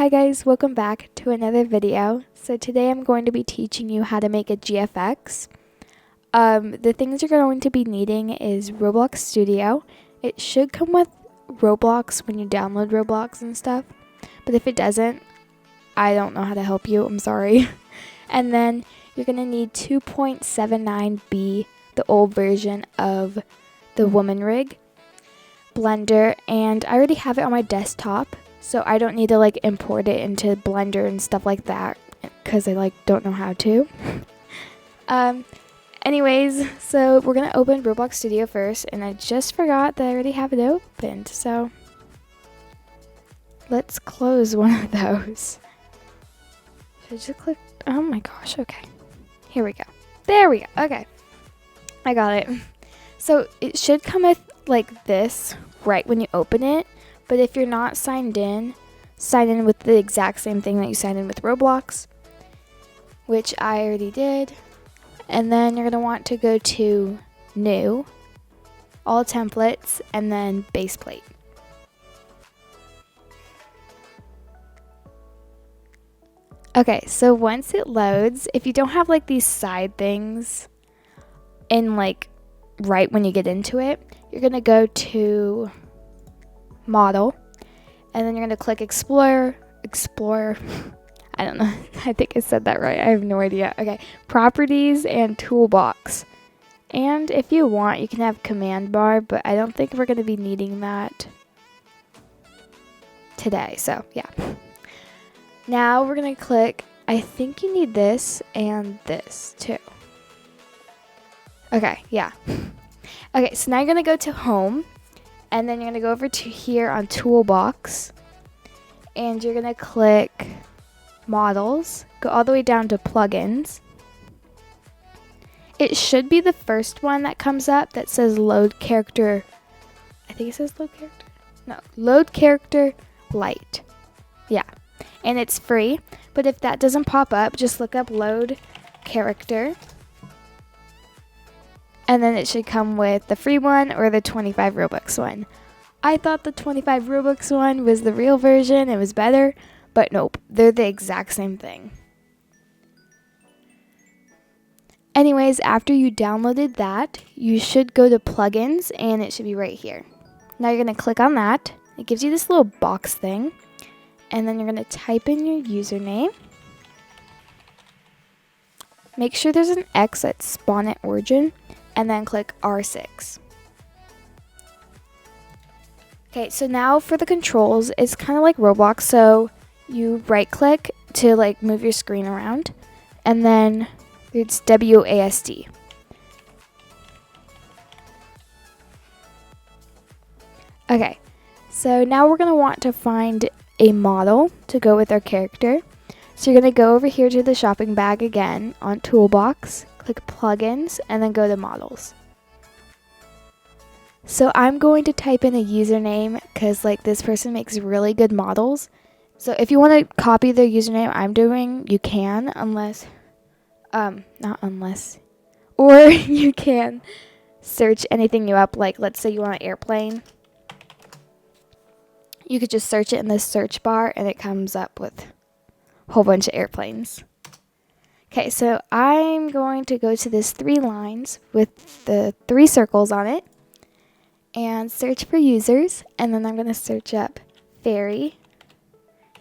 Hi guys, welcome back to another video. So today I'm going to be teaching you how to make a GFX. The things you're going to be needing is Roblox Studio. It should come with Roblox when you download Roblox and stuff, but if it doesn't, I don't know how to help you, I'm sorry. And then you're going to need 2.79b, the old version of the woman rig, Blender, and I already have it on my desktop. So I don't need to import it into Blender and stuff like that because I don't know how to. Anyways, so we're going to open Roblox Studio first, and I just forgot that I already have it opened. So let's close one of those. Should I just click? Oh my gosh, okay. Here we go. There we go. Okay. I got it. So it should come with this right when you open it. But if you're not signed in, sign in with the exact same thing that you signed in with Roblox, which I already did. And then you're going to want to go to New, All Templates, and then Base Plate. Okay, so once it loads, if you don't have these side things in right when you get into it, you're going to go to Model, and then you're going to click Explorer, I don't know, I think I said that right, I have no idea. Okay, Properties and Toolbox, and if you want you can have Command Bar, but I don't think we're going to be needing that today, so yeah. Now we're going to click, I think you need this and this too. Okay, yeah. Okay, so now you're going to go to Home. And then you're going to go over to here on Toolbox, and you're going to click Models, go all the way down to Plugins. It should be the first one that comes up that says Load Character. I think it says Load Character. No, Load Character Light. Yeah, and it's free, but if that doesn't pop up, just look up Load Character. And then it should come with the free one or the 25 Robux one. I thought the 25 Robux one was the real version. It was better. But nope. They're the exact same thing. Anyways, after you downloaded that, you should go to Plugins. And it should be right here. Now you're going to click on that. It gives you this little box thing. And then you're going to type in your username. Make sure there's an X at Spawn at Origin. And then click R6. Okay, so now for the controls, it's kind of like Roblox. So you right click to move your screen around, and then it's WASD. Okay, so now we're going to want to find a model to go with our character. So you're going to go over here to the shopping bag again on Toolbox. Click Plugins, and then go to Models. So I'm going to type in a username because this person makes really good models. So if you want to copy the username I'm doing, you can, or you can search anything you up. Let's say you want an airplane. You could just search it in the search bar and it comes up with a whole bunch of airplanes. Okay, so I'm going to go to this 3 lines with the 3 circles on it and search for users, and then I'm going to search up Fairy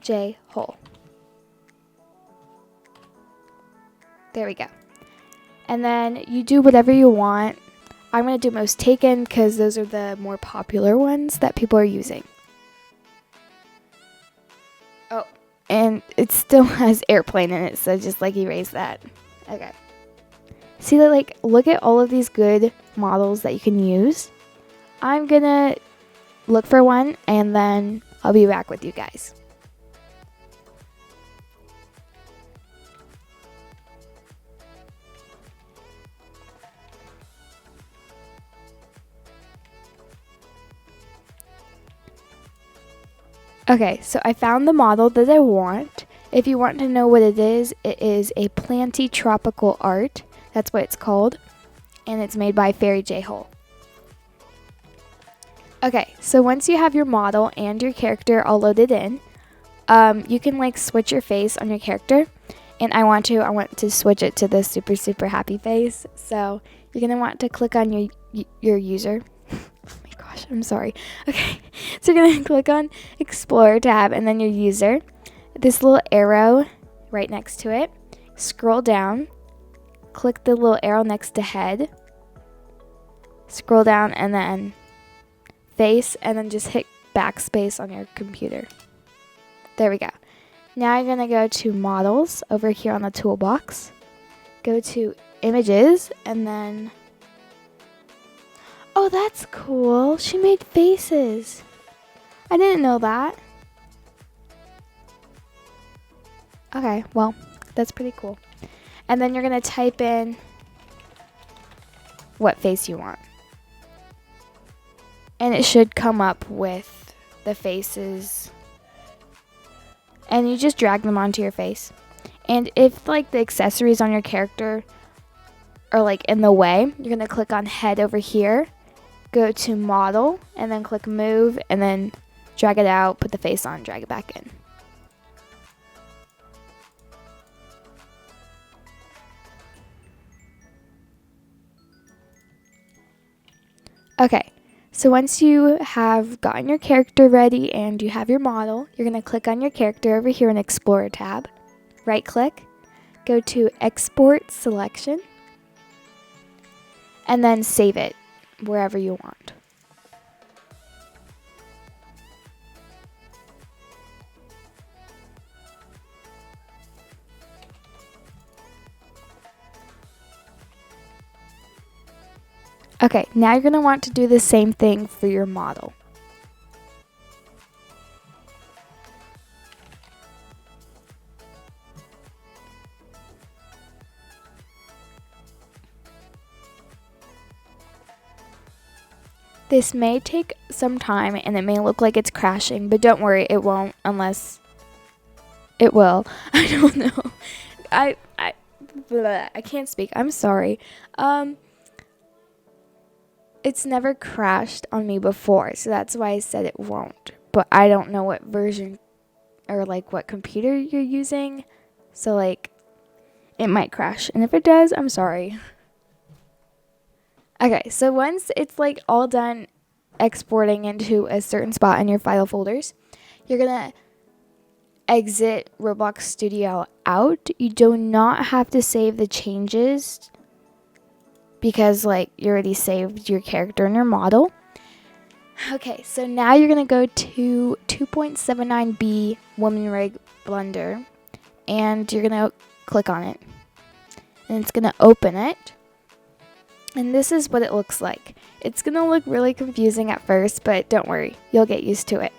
J Hole. There we go. And then you do whatever you want. I'm going to do most taken because those are the more popular ones that people are using. Oh. And it still has airplane in it, so just erase that. Okay. See that, look at all of these good models that you can use. I'm gonna look for one, and then I'll be back with you guys. Okay, so I found the model that I want. If you want to know what it is a planty tropical art. That's what it's called. And it's made by Fairy J Hole. Okay, so once you have your model and your character all loaded in, you can like switch your face on your character, and I want to switch it to the super, super happy face. So you're going to want to click on your user. Oh my gosh, I'm sorry. Okay, so you're going to click on Explorer tab and then your user. This little arrow right next to it. Scroll down. Click the little arrow next to head. Scroll down and then face, and then just hit backspace on your computer. There we go. Now you're going to go to models over here on the toolbox. Go to images and then, oh, that's cool. She made faces. I didn't know that. Okay, well, that's pretty cool. And then you're going to type in what face you want. And it should come up with the faces. And you just drag them onto your face. And if like the accessories on your character are like in the way, you're going to click on head over here. Go to model and then click move and then drag it out, put the face on, drag it back in. Okay, so once you have gotten your character ready and you have your model, you're going to click on your character over here in Explorer tab. Right click, go to Export Selection, and then save it wherever you want. Okay, now you're going to want to do the same thing for your model. This may take some time and it may look like it's crashing, but don't worry, it won't unless it will. I don't know. I can't speak. I'm sorry. It's never crashed on me before, so that's why I said it won't. But I don't know what version or like what computer you're using, so like it might crash. And if it does, I'm sorry. Okay, so once it's like all done exporting into a certain spot in your file folders, you're gonna exit Roblox Studio out. You do not have to save the changes because like you already saved your character and your model. Okay, so now you're gonna go to 2.79b Woman Rig Blender and you're gonna click on it and it's gonna open it. And this is what it looks like. It's gonna look really confusing at first, but don't worry, you'll get used to it.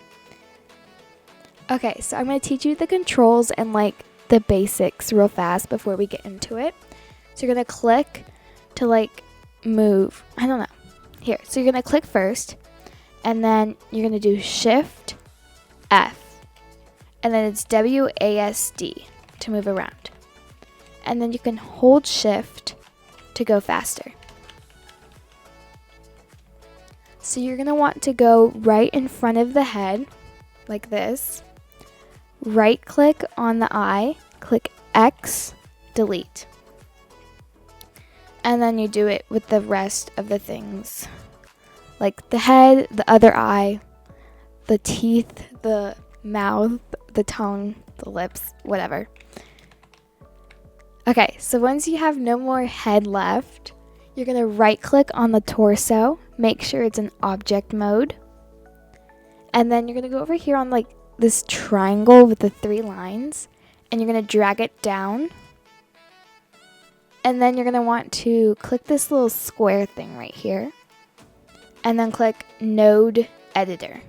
Okay, so I'm gonna teach you the controls and like the basics real fast before we get into it. So you're gonna click to like move. I don't know. Here, so you're gonna click first, and then you're gonna do Shift F, and then it's WASD to move around. And then you can hold Shift to go faster. So you're gonna want to go right in front of the head, like this. Right click on the eye, click X, delete. And then you do it with the rest of the things. Like the head, the other eye, the teeth, the mouth, the tongue, the lips, whatever. Okay, so once you have no more head left, you're gonna right click on the torso, make sure it's in object mode. And then you're gonna go over here on like this triangle with the 3 lines, and you're gonna drag it down. And then you're gonna want to click this little square thing right here, and then click Node Editor.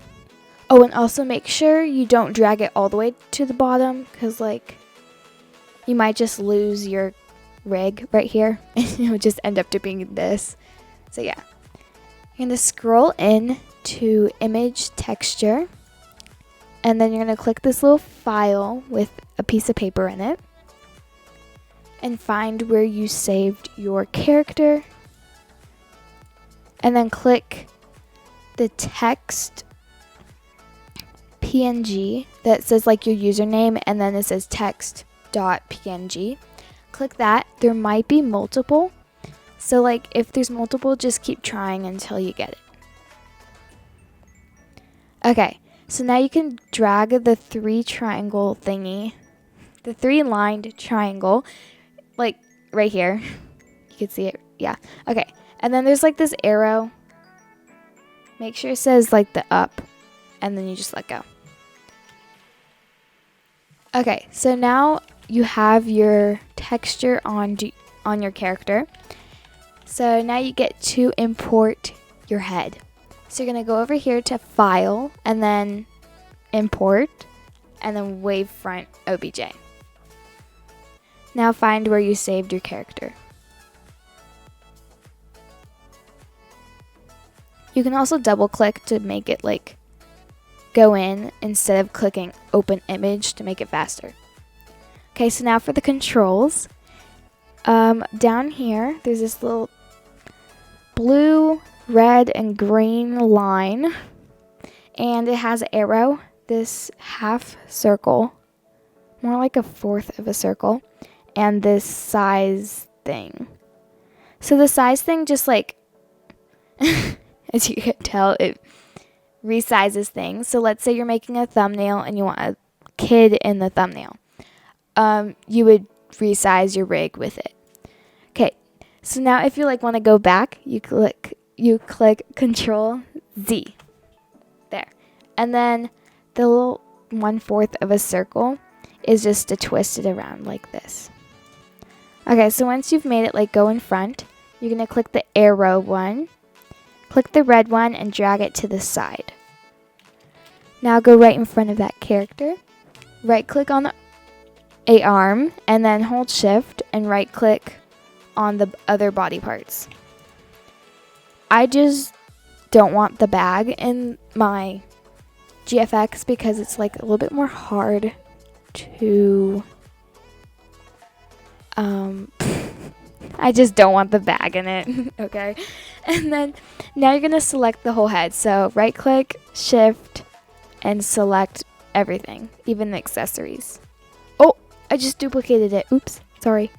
Oh, and also make sure you don't drag it all the way to the bottom, because like you might just lose your rig right here and you'll just end up doing this. So yeah, you're gonna scroll in to image texture, and then you're gonna click this little file with a piece of paper in it and find where you saved your character, and then click the text PNG that says like your username and then it says text.png. Click that. There might be multiple. So like if there's multiple, just keep trying until you get it. Okay, so now you can drag the 3 triangle thingy, the 3 lined triangle, like right here. You can see it. Yeah. Okay. And then there's like this arrow. Make sure it says like the up, and then you just let go. Okay, so now you have your texture on your character. So now you get to import your head. So you're going to go over here to File, and then Import, and then Wavefront OBJ. Now find where you saved your character. You can also double click to make it like go in instead of clicking open image to make it faster. Okay, so now for the controls. Down here, there's this little blue, red, and green line, and it has an arrow, this half circle, more like a fourth of a circle, and this size thing. So the size thing just like, as you can tell, it resizes things. So let's say you're making a thumbnail and you want a kid in the thumbnail. You would resize your rig with it. Okay, so now if you like want to go back, you click Control Z. There. And then the little 1/4 of a circle is just to twist it around like this. Okay, so once you've made it like go in front, you're going to click the arrow one. Click the red one and drag it to the side. Now go right in front of that character. Right click on a arm and then hold shift and right click on the other body parts. I just don't want the bag in my GFX because it's like a little bit more hard to I just don't want the bag in it. Okay. And then now you're going to select the whole head. So right click, shift, and select everything, even the accessories. Oh, I just duplicated it. Oops, sorry.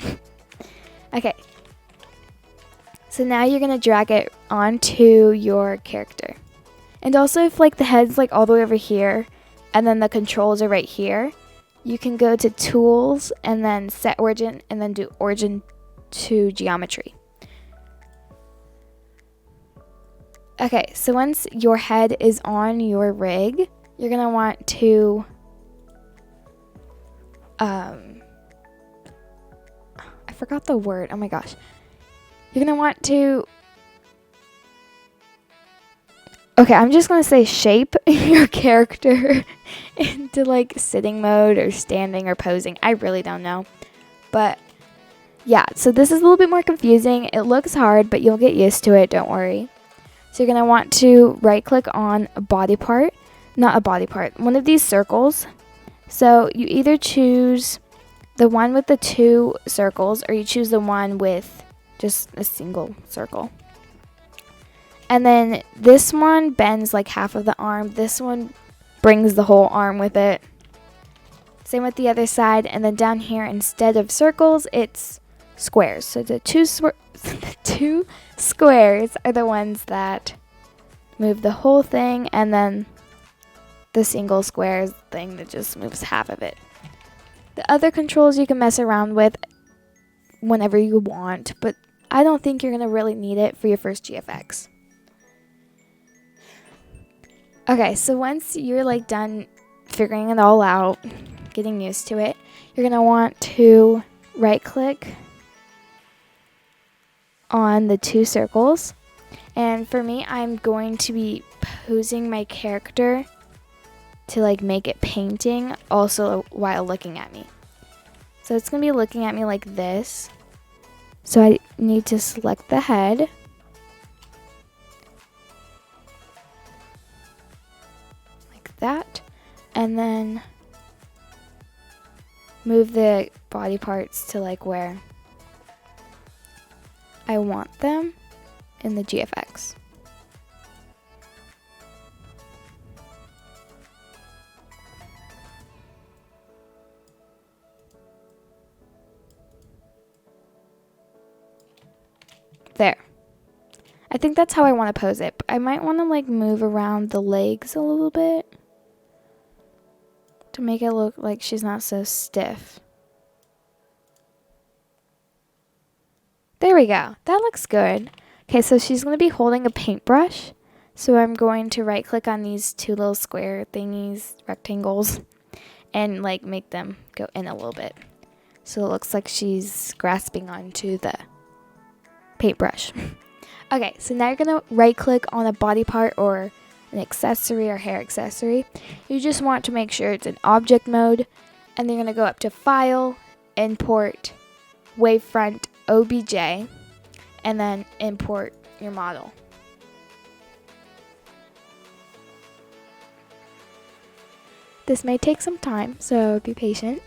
Okay. So now you're going to drag it onto your character. And also if like the head's like all the way over here and then the controls are right here, you can go to Tools and then Set Origin and then do Origin to Geometry. Okay, so once your head is on your rig, you're going to want to I forgot the word. Oh my gosh. You're going to want to okay, I'm just going to say shape your character into like sitting mode or standing or posing. I really don't know. But yeah, so this is a little bit more confusing. It looks hard, but you'll get used to it. Don't worry. So you're going to want to right click on a body part. Not a body part. One of these circles. So you either choose the one with the 2 circles or you choose the one with just a single circle. And then this one bends like half of the arm. This one brings the whole arm with it. Same with the other side. And then down here, instead of circles, it's squares. So the two squares are the ones that move the whole thing. And then the single squares thing that just moves half of it. The other controls you can mess around with whenever you want. But I don't think you're going to really need it for your first GFX. Okay, so once you're like done figuring it all out, getting used to it, you're going to want to right click on the 2 circles. And for me, I'm going to be posing my character to like make it painting also while looking at me. So it's going to be looking at me like this. So I need to select the head. That, and then move the body parts to like where I want them in the GFX. I think that's how I want to pose it. But I might want to like move around the legs a little bit to make it look like she's not so stiff. There we go. That looks good. Okay, so she's going to be holding a paintbrush. So I'm going to right click on these two little square thingies, rectangles, and like make them go in a little bit. So it looks like she's grasping onto the paintbrush. Okay, so now you're going to right click on a body part or an accessory or hair accessory. You just want to make sure it's in object mode, and then you're going to go up to File, Import, Wavefront, OBJ, and then import your model. This may take some time, so be patient.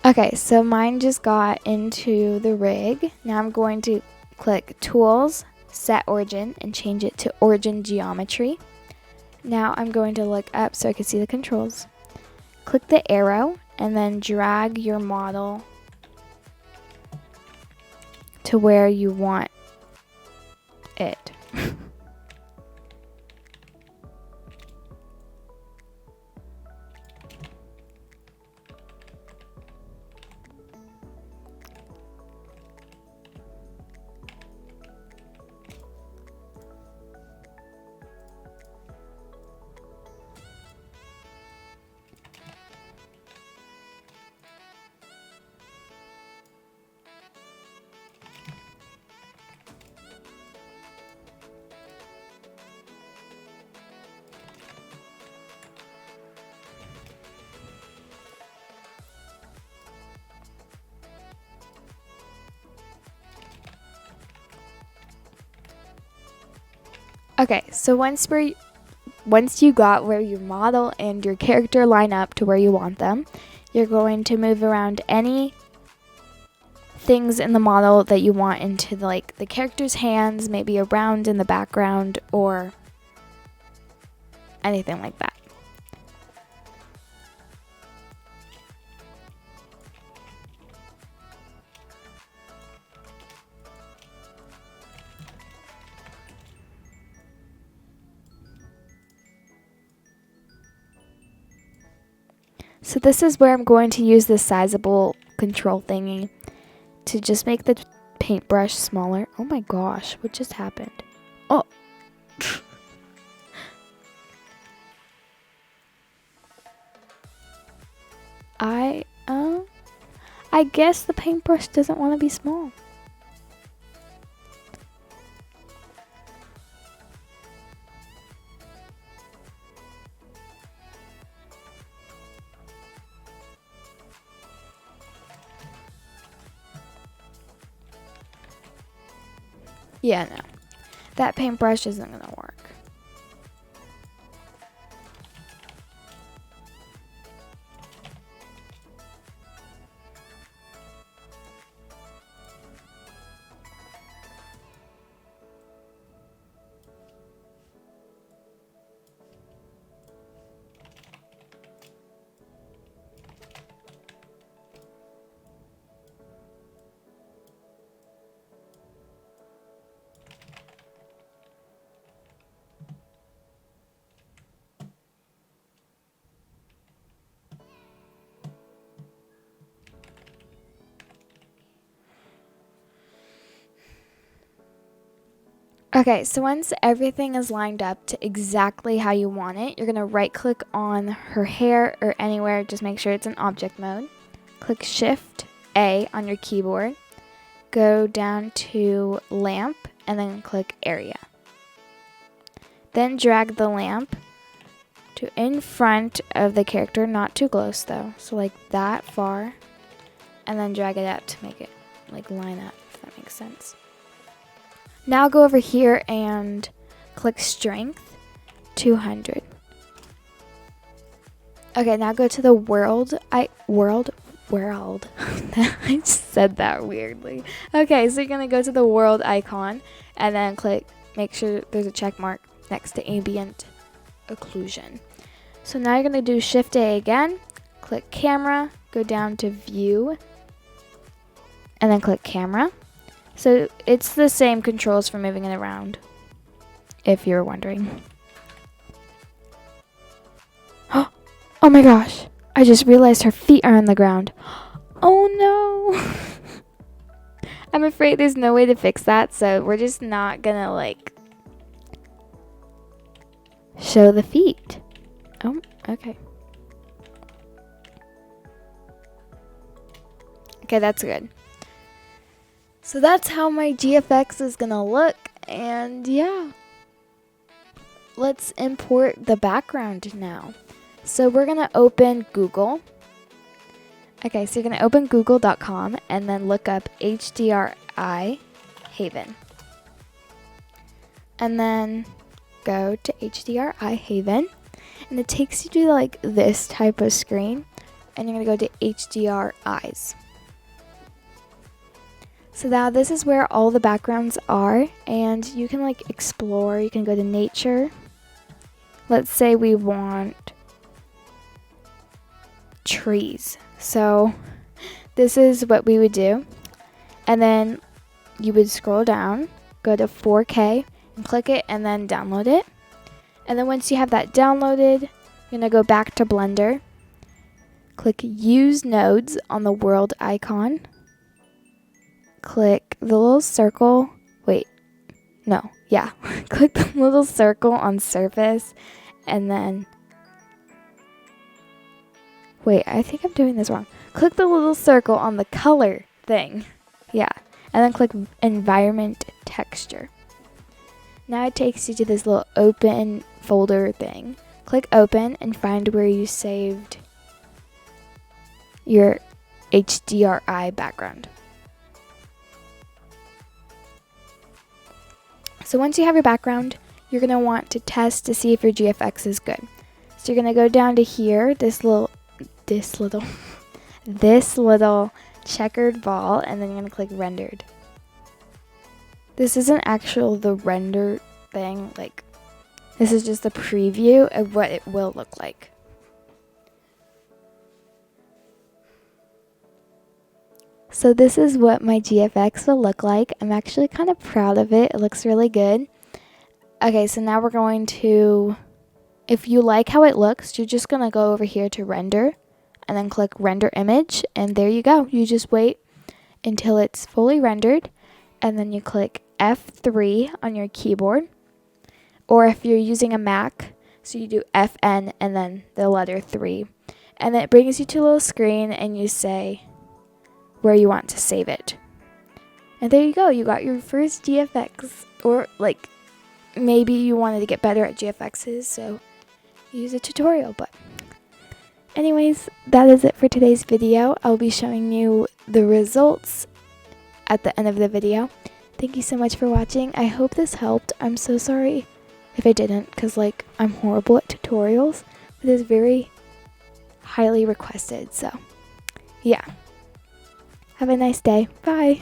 Okay, so mine just got into the rig. Now I'm going to click Tools, Set Origin, and change it to Origin Geometry. Now I'm going to look up so I can see the controls. Click the arrow and then drag your model to where you want it. Okay, so once you got where your model and your character line up to where you want them, you're going to move around any things in the model that you want into the character's hands, maybe around in the background or anything like that. So this is where I'm going to use this sizable control thingy to just make the paintbrush smaller. Oh my gosh, what just happened? Oh. I guess the paintbrush doesn't want to be small. Yeah, no. That paintbrush isn't going to work. Okay, so once everything is lined up to exactly how you want it, you're going to right click on her hair or anywhere, just make sure it's in object mode. Click Shift A on your keyboard, go down to lamp and then click area. Then drag the lamp to in front of the character, not too close though, so like that far, and then drag it out to make it like line up, if that makes sense. Now go over here and click Strength, 200. Okay, now go to the world. I just said that weirdly. Okay, so you're gonna go to the world icon and then click, make sure there's a check mark, next to ambient occlusion. So now you're going to do Shift A again, click camera, go down to view, and then click camera. So it's the same controls for moving it around, if you're wondering. Oh my gosh, I just realized her feet are on the ground. Oh no. I'm afraid there's no way to fix that, so we're just not gonna like show the feet. Oh, okay. Okay, that's good. So that's how my GFX is gonna look, and yeah. Let's import the background now. So we're gonna open Google. Okay, so you're gonna open google.com and then look up HDRI Haven. And then go to HDRI Haven, and it takes you to like this type of screen, and you're gonna go to HDRIs. So now this is where all the backgrounds are, and you can like explore. You can go to nature. Let's say we want trees. So this is what we would do. And then you would scroll down, go to 4K and click it and then download it. And then once you have that downloaded, you're gonna go back to Blender, click use nodes on the world icon, click the little circle, click the little circle on surface, and then I think I'm doing this wrong. Click the little circle on the color thing. Yeah. And then click environment texture. Now it takes you to this little open folder thing. Click open and find where you saved your HDRI background. So once you have your background, you're going to want to test to see if your GFX is good. So you're going to go down to here, this little checkered ball, and then you're going to click rendered. This isn't actual the render thing, like this is just a preview of what it will look like. So this is what my GFX will look like. I'm actually kind of proud of it. It looks really good. Okay, so now we're going to, if you like how it looks, you're just going to go over here to render and then click render image, and there you go. You just wait until it's fully rendered, and then you click F3 on your keyboard, or if you're using a Mac, so you do FN and then the letter 3, and then it brings you to a little screen and you say where you want to save it. And there you go, you got your first GFX, or like maybe you wanted to get better at GFXs, so use a tutorial. But anyways, that is it for today's video. I'll be showing you the results at the end of the video. Thank you so much for watching. I hope this helped. I'm so sorry if it didn't, because like I'm horrible at tutorials, but it's very highly requested. So yeah, have a nice day. Bye.